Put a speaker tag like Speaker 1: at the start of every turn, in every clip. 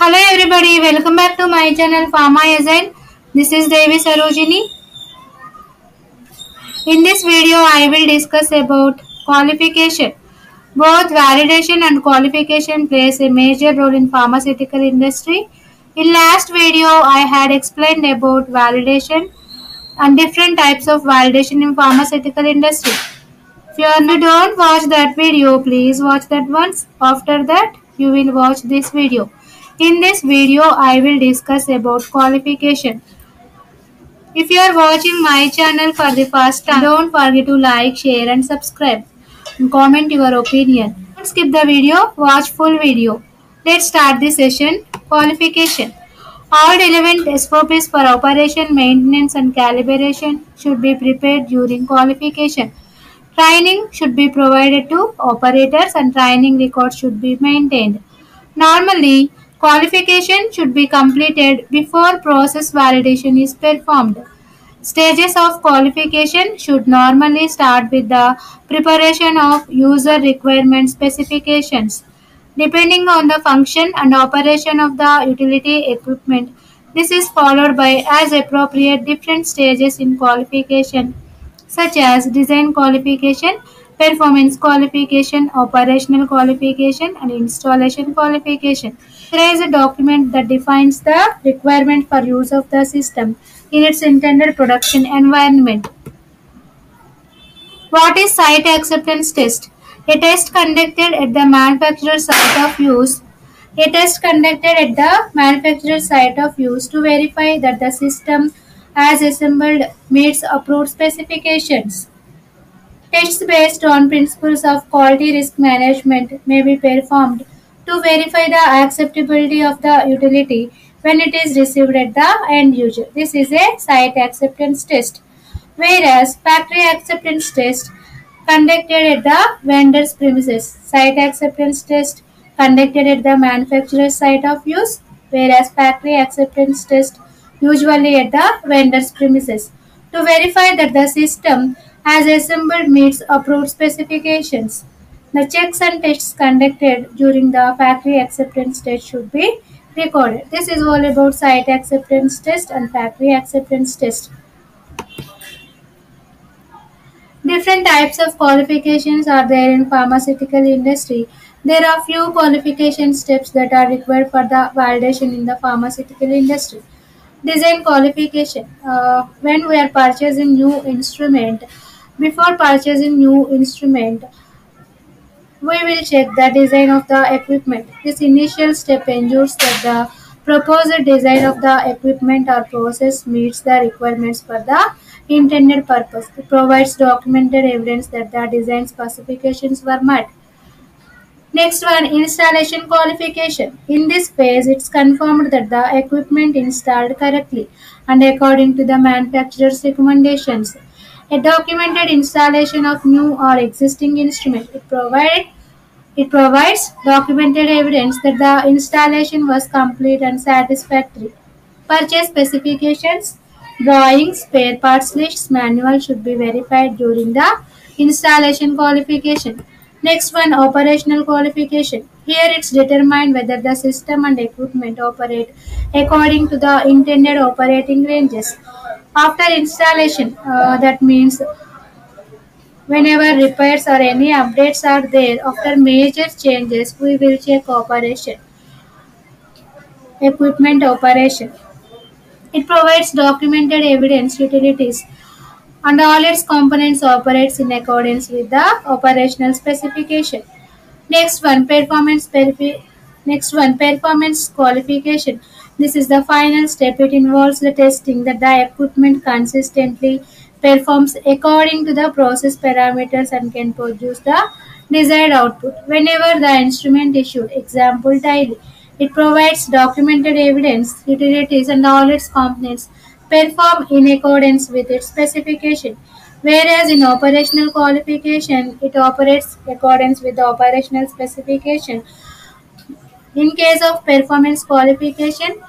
Speaker 1: Hello everybody, welcome back to my channel Pharma Agile. This is Devi Sarojini. In this video, I will discuss about qualification. Both validation and qualification plays a major role in pharmaceutical industry. In last video, I had explained about validation and different types of validation in pharmaceutical industry. If you don't watch that video, please watch that once. After that, you will watch this video. In this video, I will discuss about qualification. If you are watching my channel for the first time, don't forget to like, share and subscribe. And comment your opinion. Don't skip the video, watch full video. Let's start the session. Qualification. All relevant SOPs for operation, maintenance and calibration should be prepared during qualification. Training should be provided to operators and training records should be maintained. Normally, qualification should be completed before process validation is performed. Stages of qualification should normally start with the preparation of user requirement specifications. Depending on the function and operation of the utility equipment, this is followed by as appropriate different stages in qualification such as design qualification, performance qualification, operational qualification, and installation qualification. There is a document that defines the requirement for use of the system in its intended production environment. What is site acceptance test? A test conducted at the manufacturer's site of use. A test conducted at the manufacturer's site of use to verify that the system as assembled meets approved specifications. Tests based on principles of quality risk management may be performed to verify the acceptability of the utility when it is received at the end user. This is a site acceptance test, whereas factory acceptance test conducted at the vendor's premises. Site acceptance test conducted at the manufacturer's site of use, whereas factory acceptance test usually at the vendor's premises to verify that the system as assembled meets approved specifications. The checks and tests conducted during the factory acceptance test should be recorded. This is all about site acceptance test and factory acceptance test. Different types of qualifications are there in pharmaceutical industry. There are few qualification steps that are required for the validation in the pharmaceutical industry. Design qualification. When we are purchasing new instrument, before purchasing new instrument, we will check the design of the equipment. This initial step ensures that the proposed design of the equipment or process meets the requirements for the intended purpose. It provides documented evidence that the design specifications were met. Next one, installation qualification. In this phase, it's confirmed that the equipment installed correctly and according to the manufacturer's recommendations. A documented installation of new or existing instrument. It provides documented evidence that the installation was complete and satisfactory. Purchase specifications, drawings, spare parts lists, manual should be verified during the installation qualification. Next one, operational qualification. Here it's determined whether the system and equipment operate according to the intended operating ranges. After installation, that means whenever repairs or any updates are there, after major changes, we will check operation, equipment operation. It provides documented evidence utilities and all its components operates in accordance with the operational specification. Next one, next one, performance qualification. This is the final step. It involves the testing that the equipment consistently performs according to the process parameters and can produce the desired output. Whenever the instrument issued, example daily, it provides documented evidence, utilities and all its components perform in accordance with its specification. Whereas in operational qualification, it operates accordance with the operational specification. In case of performance qualification,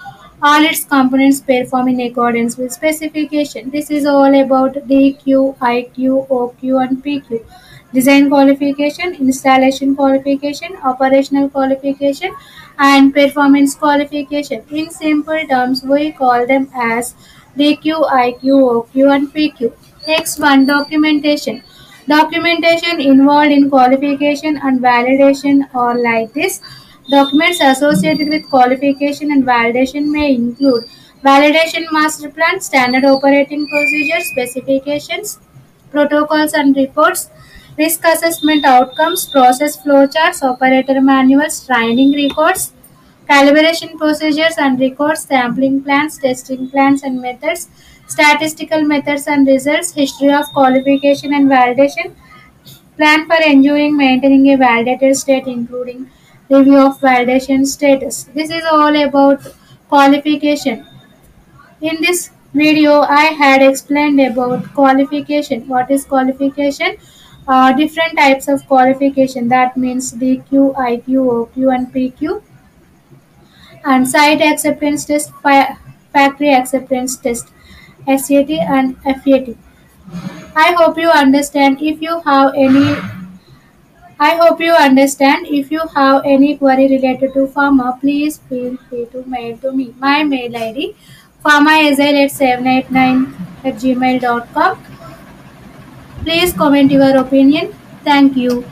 Speaker 1: all its components perform in accordance with specification. This is all about DQ, IQ, OQ and PQ. design qualification, installation qualification, operational qualification, and performance qualification. In simple terms, we call them as DQ, IQ, OQ, and PQ. Next one, documentation. Documentation involved in qualification and validation are like this. Documents associated with qualification and validation may include validation master plan, standard operating procedures, specifications, protocols and reports, risk assessment outcomes, process flowcharts, operator manuals, training records, calibration procedures and records, sampling plans, testing plans and methods, statistical methods and results, history of qualification and validation, plan for ensuring maintaining a validated state including review of validation status. This is all about qualification. In this video, I had explained about qualification. What is qualification? Different types of qualification. That means DQ, IQ, OQ, and PQ. And site acceptance test, factory acceptance test, SAT and FAT. I hope you understand. I hope you understand. If you have any query related to pharma, please feel free to mail to me. My mail ID pharmaazile789 at gmail.com. Please comment your opinion. Thank you.